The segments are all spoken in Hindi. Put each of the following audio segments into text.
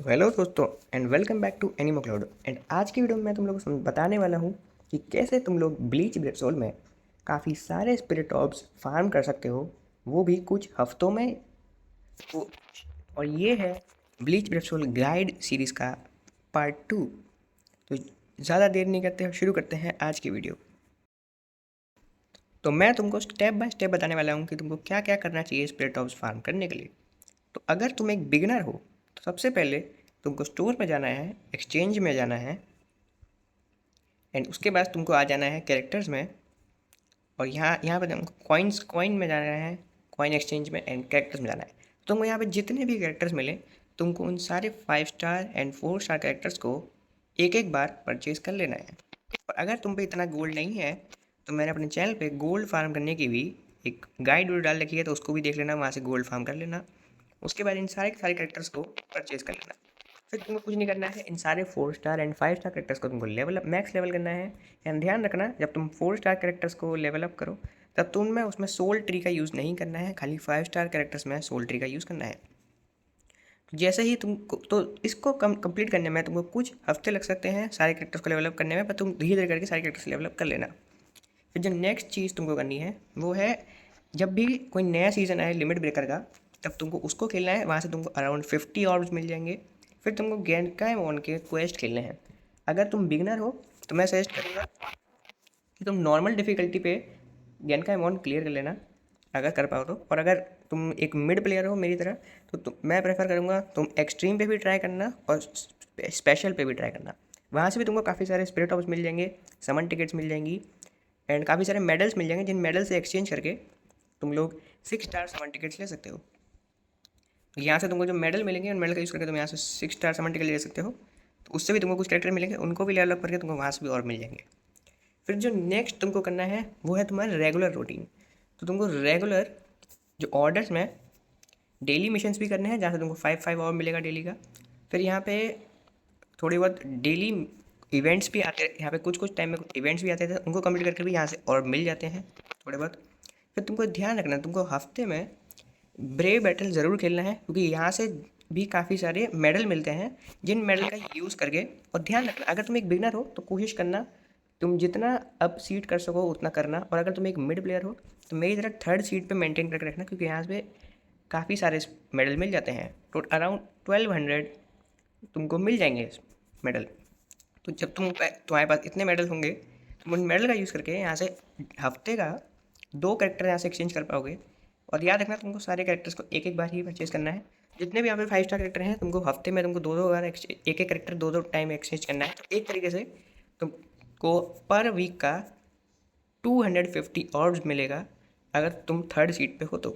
हेलो दोस्तों and welcome back to Animo Cloud. And आज की वीडियो में मैं तुम लोगों को बताने वाला हूँ कि कैसे तुम लोग ब्लीच ब्रेपसोल में काफ़ी सारे स्पिरिट ऑर्ब्स फार्म कर सकते हो, वो भी कुछ हफ्तों में। वो- और ये है ब्लीच ब्रेपसोल गाइड सीरीज़ का पार्ट 2। तो ज़्यादा देर नहीं करते, शुरू करते हैं आज की वीडियो। तो मैं तुमको स्टेप बाय स्टेप बताने वाला हूँ कि तुमको क्या क्या करना चाहिए स्पिरिट ऑर्ब्स फार्म करने के लिए। तो अगर तुम एक बिगिनर हो तो सबसे पहले तुमको स्टोर में जाना है, एक्सचेंज में जाना है, एंड उसके बाद तुमको आ जाना है कैरेक्टर्स में। और यहाँ यहाँ पे तुमको कॉइन में जाना है, कॉइन एक्सचेंज में, एंड कैरेक्टर्स में जाना है। तुमको यहाँ पे जितने भी कैरेक्टर्स मिले तुमको उन सारे 5 स्टार एंड 4 स्टार कैरेक्टर्स को एक एक बार परचेज कर लेना है। और अगर तुम पे इतना गोल्ड नहीं है तो मैंने अपने चैनल पे गोल्ड फार्म करने की भी एक गाइड वीडियो डाल रखी है, तो उसको भी देख लेना, वहाँ से गोल्ड फार्म कर लेना। उसके बाद इन सारे के सारे कैरेक्टर्स को परचेज कर लेना। फिर तुमको कुछ नहीं करना है, इन सारे 4 स्टार एंड 5 स्टार कैरेक्टर्स को तुमको लेवल अप, मैक्स लेवल करना है। एंड ध्यान रखना, जब तुम 4 स्टार कैरेक्टर्स को लेवल अप करो तब तुम्हें उसमें सोल ट्री का यूज़ नहीं करना है, खाली 5 स्टार कैरेक्टर्स में सोल ट्री का यूज़ करना है। तो जैसे ही तुमको, तो इसको कंप्लीट करने में तुमको कुछ हफ्ते लग सकते हैं सारे कैरेक्टर्स को लेवल अप करने में, पर तुम धीरे धीरे करके सारे कैरेक्टर्स लेवल अप कर लेना। फिर जो नेक्स्ट चीज़ तुमको करनी है वो है, जब भी कोई नया सीज़न आए लिमिट ब्रेकर का तब तुमको उसको खेलना है। वहाँ से तुमको अराउंड 50 ऑर्ब्स मिल जाएंगे। फिर तुमको गेंडकाइमोन के क्वेस्ट खेलने हैं। अगर तुम बिगनर हो तो मैं सजेस्ट करूँगा कि तुम नॉर्मल डिफ़िकल्टी पे गेंडकाइमोन क्लियर कर लेना, अगर कर पाओ तो। और अगर तुम एक मिड प्लेयर हो मेरी तरह तो मैं प्रेफर करूँगा तुम एक्सट्रीम पे भी ट्राई करना और स्पेशल पे भी ट्राई करना। वहाँ से भी तुमको काफ़ी सारे स्पिरिट ऑब्स मिल जाएंगे, समन टिकट्स मिल जाएंगी, एंड काफ़ी सारे मेडल्स मिल जाएंगे, जिन मेडल से एक्सचेंज करके तुम लोग 6 स्टार समन टिकट्स ले सकते हो। तो यहाँ से तुमको जो मेडल मिलेंगे उन मेडल का यूज़ करके तुम यहाँ से 6 स्टार समन टिकट ले सकते हो। तो उससे भी तुमको कुछ कैरेक्टर मिलेंगे, उनको भी लेवल अप करके तुमको वहाँ से भी और मिल जाएंगे। फिर जो नेक्स्ट तुमको करना है वो है तुम्हारा रेगुलर रूटीन। तो तुमको रेगुलर जो ऑर्डर्स में डेली मिशंस भी करने हैं, जहाँ से तुमको 5 और मिलेगा डेली का। फिर यहाँ पे थोड़ी बहुत डेली इवेंट्स भी आते हैं, यहाँ पे कुछ कुछ टाइम में कुछ इवेंट्स भी आते थे, उनको कंप्लीट करके भी यहाँ से और मिल जाते हैं थोड़े बहुत। फिर तुमको ध्यान रखना, तुमको हफ्ते में ब्रेव बैटल ज़रूर खेलना है, क्योंकि यहाँ से भी काफ़ी सारे मेडल मिलते हैं, जिन मेडल का यूज़ करके। और ध्यान रखना, अगर तुम एक बिगनर हो तो कोशिश करना तुम जितना अप सीट कर सको उतना करना, और अगर तुम एक मिड प्लेयर हो तो मेरी तरह 3rd सीट पे मेंटेन करके रखना, क्योंकि यहाँ पे काफ़ी सारे मेडल मिल जाते हैं। तो अराउंड 1200 तुमको मिल जाएंगे मेडल। तो जब तुम्हारे पास इतने मेडल होंगे, तुम उन मेडल का यूज़ करके यहाँ से हफ्ते का 2 कैरेक्टर यहाँ से एक्सचेंज कर पाओगे। और याद रखना, तुमको सारे कैरेक्टर्स को एक एक बार ही परचेज करना है। जितने भी यहाँ पे 5 स्टार कैरेक्टर हैं तुमको हफ्ते में तुमको दो दो बार एक एक कैरेक्टर दो दो टाइम एक्सचेंज करना है। तो एक तरीके से तुमको पर वीक का 250 ऑर्ब्स मिलेगा, अगर तुम 3rd सीट पे हो तो।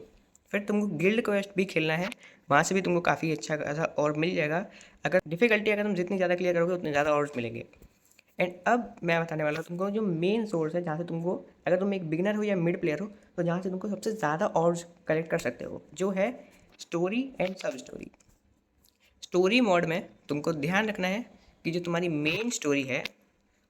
फिर तुमको गिल्ड क्वेस्ट भी खेलना है, वहाँ से भी तुमको काफ़ी अच्छा खासा और मिल जाएगा। अगर डिफ़िकल्टी अगर तुम जितनी ज़्यादा क्लियर करोगे उतने ज़्यादा ऑर्ब्स मिलेंगे। एंड अब मैं बताने वाला हूँ तुमको जो मेन सोर्स है, जहाँ से तुमको, अगर तुम एक बिगिनर हो या मिड प्लेयर हो, तो जहाँ से तुमको सबसे ज़्यादा ऑर्ब्स कलेक्ट कर सकते हो, जो है स्टोरी एंड सब स्टोरी। स्टोरी मोड में तुमको ध्यान रखना है कि जो तुम्हारी मेन स्टोरी है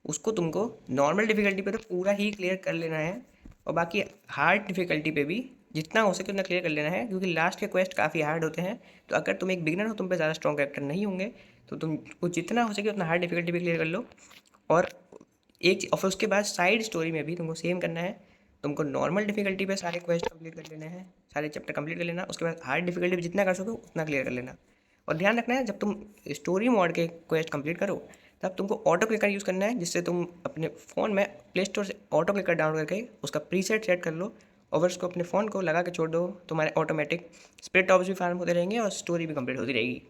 उसको तुमको नॉर्मल डिफ़िकल्टी पे तो पूरा ही क्लियर कर लेना है, और बाकी हार्ड डिफ़िकल्टी पे भी जितना हो सके उतना क्लियर कर लेना है, क्योंकि लास्ट के क्वेस्ट काफ़ी हार्ड होते हैं। तो अगर तुम एक बिगिनर हो, तुम पे ज़्यादा स्ट्रॉन्ग कैरेक्टर नहीं होंगे, तो तुमको जितना हो सके उतना हार्ड डिफ़िकल्टी भी क्लियर कर लो। और और फिर उसके बाद साइड स्टोरी में भी तुमको सेम करना है। तुमको नॉर्मल डिफ़िकल्टी पे सारे क्वेस्ट कंप्लीट कर लेने हैं, सारे चैप्टर कंप्लीट कर लेना। उसके बाद हार्ड डिफ़िकल्टी पे जितना कर सको उतना क्लियर कर लेना। और ध्यान रखना है, जब तुम स्टोरी मोड के क्वेस्ट कंप्लीट करो तब तुमको ऑटो क्लिकर यूज़ करना है, जिससे तुम अपने फ़ोन में प्ले स्टोर से ऑटो क्लिकर डाउनलोड करके उसका प्रीसेट सेट कर लो, और फिर उसको अपने फ़ोन को लगा के छोड़ दो। तुम्हारे ऑटोमेटिक स्पिरिट ऑब्स भी फार्म होते रहेंगे और स्टोरी भी कंप्लीट होती रहेगी।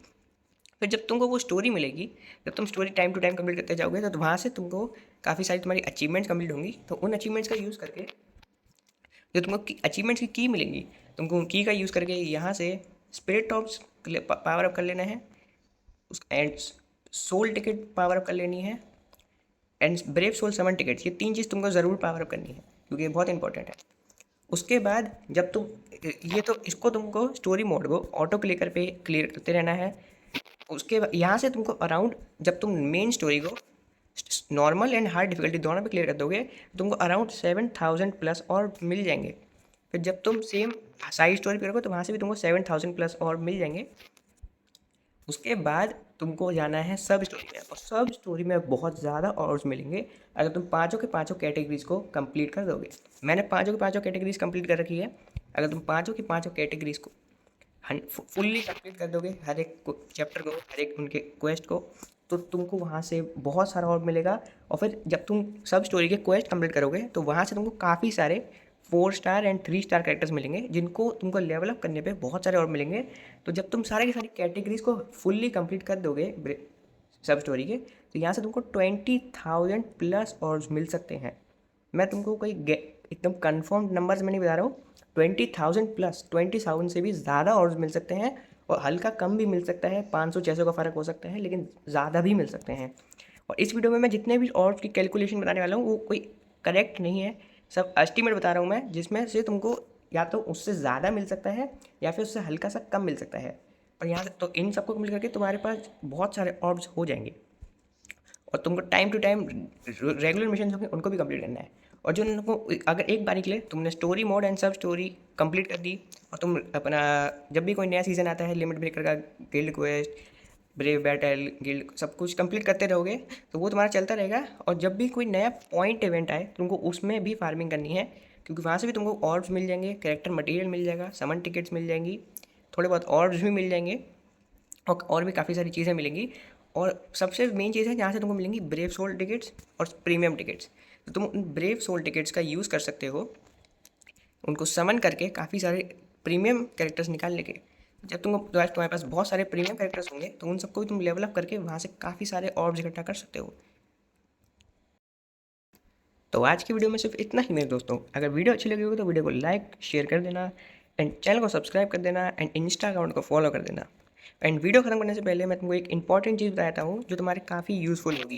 फिर जब तुमको वो स्टोरी मिलेगी, जब तुम story time to time complete करते जाओगे, तो वहाँ से तुमको काफ़ी सारी तुम्हारी अचीवमेंट्स कंप्लीट होंगी। तो उन अचीवमेंट्स का यूज़ करके जो तुमको अचीवमेंट्स की मिलेंगी, तुमको उन की का यूज़ करके यहाँ से स्पिरिट ऑब्स पावर अप कर लेना है, उस and soul ticket power up कर लेनी है, and brave soul summon ticket. ये 3 चीज़ तुमको ज़रूर पावर अप करनी है, क्योंकि ये बहुत इंपॉर्टेंट है। उसके बाद जब तुम, ये तो इसको तुमको स्टोरी मोड को ऑटो क्लिकर पे क्लियर करते रहना है। उसके बाद यहाँ से तुमको अराउंड, जब तुम मेन स्टोरी को नॉर्मल एंड हार्ड डिफिकल्टी दोनों पे क्लियर कर दोगे, तुमको अराउंड 7000+ और मिल जाएंगे। फिर जब तुम सेम साइड स्टोरी पे करोगे तो वहाँ से भी तुमको 7000+ और मिल जाएंगे। उसके बाद तुमको जाना है सब स्टोरी में, और सब स्टोरी में बहुत ज़्यादा ऑर्ब्स मिलेंगे अगर तुम पाँचों के पाँचों कैटेगरीज को कंप्लीट कर दोगे। मैंने पाँचों के पाँचों कैटेगरीज कंप्लीट कर रखी है। अगर तुम पाँचों की पाँचों कैटेगरीज को फुल्ली कंप्लीट कर दोगे, हर एक चैप्टर को, हर एक उनके क्वेस्ट को, तो तुमको वहाँ से बहुत सारा और मिलेगा। और फिर जब तुम सब स्टोरी के क्वेस्ट कंप्लीट करोगे तो वहाँ से तुमको काफ़ी सारे 4 स्टार एंड 3 स्टार कैरेक्टर्स मिलेंगे, जिनको तुमको लेवल अप करने पे बहुत सारे और मिलेंगे। तो जब तुम सारे की सारी कैटेगरीज को फुल्ली कंप्लीट कर दोगे सब स्टोरी के, तो यहाँ से तुमको 20,000 प्लस और मिल सकते हैं। मैं तुमको कोई एकदम कन्फर्म नंबर्स में नहीं बता रहा हूँ, 20,000 प्लस, 20,000 से भी ज़्यादा और मिल सकते हैं, और हल्का कम भी मिल सकता है, 500-600 का फ़र्क हो सकता है, लेकिन ज़्यादा भी मिल सकते हैं। और इस वीडियो में मैं जितने भी और की कैलकुलेशन बताने वाला हूँ वो कोई करेक्ट नहीं है, सब एस्टिमेट बता रहा हूँ मैं, जिसमें से तुमको या तो उससे ज़्यादा मिल सकता है या फिर उससे हल्का सा कम मिल सकता है। और यहाँ से तो इन सबको मिल करके तुम्हारे पास बहुत सारे ऑर्ब्स हो जाएंगे, और तुमको time to time regular mission होंगे उनको भी कंप्लीट करना है। और जो उनको अगर एक बारी के लिए तुमने स्टोरी मोड एंड सब स्टोरी कंप्लीट कर दी, और तुम अपना जब भी कोई नया सीज़न आता है लिमिट ब्रेकर का, guild quest, brave battle, guild, सब कुछ कंप्लीट करते रहोगे तो वो तुम्हारा चलता रहेगा। और जब भी कोई नया पॉइंट इवेंट आए तुमको उसमें भी फार्मिंग करनी है, क्योंकि वहाँ से भी तुमको ऑर्ब्स मिल जाएंगे, कैरेक्टर मटेरियल मिल जाएगा, समन टिकट्स मिल जाएंगी, थोड़े बहुत ऑर्ब्स भी मिल जाएंगे, और भी काफ़ी सारी चीज़ें मिलेंगी। और सबसे मेन चीज़ है जहाँ से तुमको मिलेंगी ब्रेव सोल टिकट्स और प्रीमियम टिकट्स। तो तुम उन ब्रेव सोल टिकट्स का यूज़ कर सकते हो, उनको समन करके काफ़ी सारे प्रीमियम कैरेक्टर्स निकालने के। जब तुम्हारे पास बहुत सारे प्रीमियम कैरेक्टर्स होंगे तो उन सबको भी तुम लेवल अप करके वहाँ से काफ़ी सारे ऑर्ब्स इकट्ठा कर सकते हो। तो आज की वीडियो में सिर्फ इतना ही मेरे दोस्तों। अगर वीडियो अच्छी लगी हो तो वीडियो को लाइक शेयर कर देना, एंड चैनल को सब्सक्राइब कर देना, एंड इंस्टा अकाउंट को फॉलो कर देना। एंड वीडियो खत्म करने से पहले मैं तुमको एक इंपॉर्टेंट चीज़ बताता हूँ जो तुम्हारे काफ़ी यूज़फुल होगी,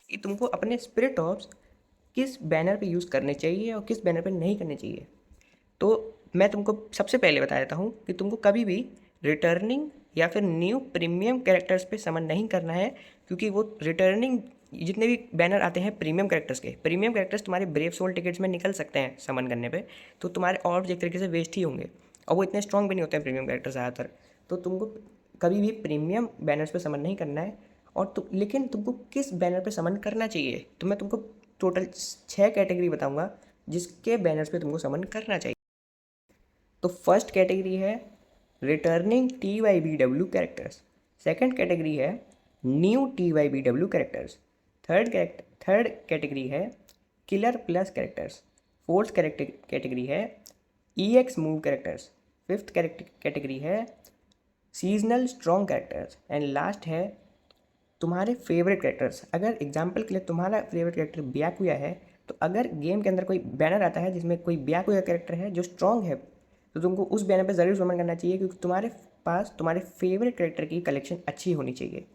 कि तुमको अपने स्पिरिट ऑर्ब्स किस बैनर पे यूज़ करने चाहिए और किस बैनर पे नहीं करने चाहिए। तो मैं तुमको सबसे पहले बता देता हूँ कि तुमको कभी भी रिटर्निंग या फिर न्यू प्रीमियम कैरेक्टर्स पे समन नहीं करना है, क्योंकि वो रिटर्निंग जितने भी बैनर आते हैं प्रीमियम कैरेक्टर्स के, प्रीमियम कैरेक्टर्स तुम्हारे ब्रेव सोल टिकट्स में निकल सकते हैं समन करने पे, तो तुम्हारे ऑर्ब्स एक तरीके से वेस्ट ही होंगे, और वो इतने स्ट्रॉन्ग भी नहीं होते हैं प्रीमियम कैरेक्टर ज़्यादातर। तो तुमको कभी भी प्रीमियम बैनर्स पे समन नहीं करना है। और लेकिन तुमको किस बैनर पे समन करना चाहिए, तो मैं तुमको टोटल 6 कैटेगरी बताऊँगा जिसके बैनर्स पे तुमको समन करना चाहिए। तो फर्स्ट कैटेगरी है returning TYBW characters, second category है new TYBW characters, third category है killer plus characters, fourth category है EX move characters, fifth category है seasonal strong characters, and last है तुम्हारे फेवरेट कैरेक्टर्स। अगर एग्जाम्पल के लिए तुम्हारा फेवरेट कैरेक्टर ब्याकुया है, तो अगर गेम के अंदर कोई बैनर आता है जिसमें कोई ब्याकुया कैरेक्टर है जो स्ट्रॉन्ग है, तो तुमको उस बैनर पे ज़रूर समन करना चाहिए, क्योंकि तुम्हारे पास तुम्हारे फेवरेट कैरेक्टर की कलेक्शन अच्छी होनी चाहिए।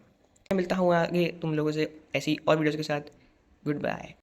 मैं मिलता हूँ आगे तुम लोगों से ऐसी और वीडियोज़ के साथ। Good bye.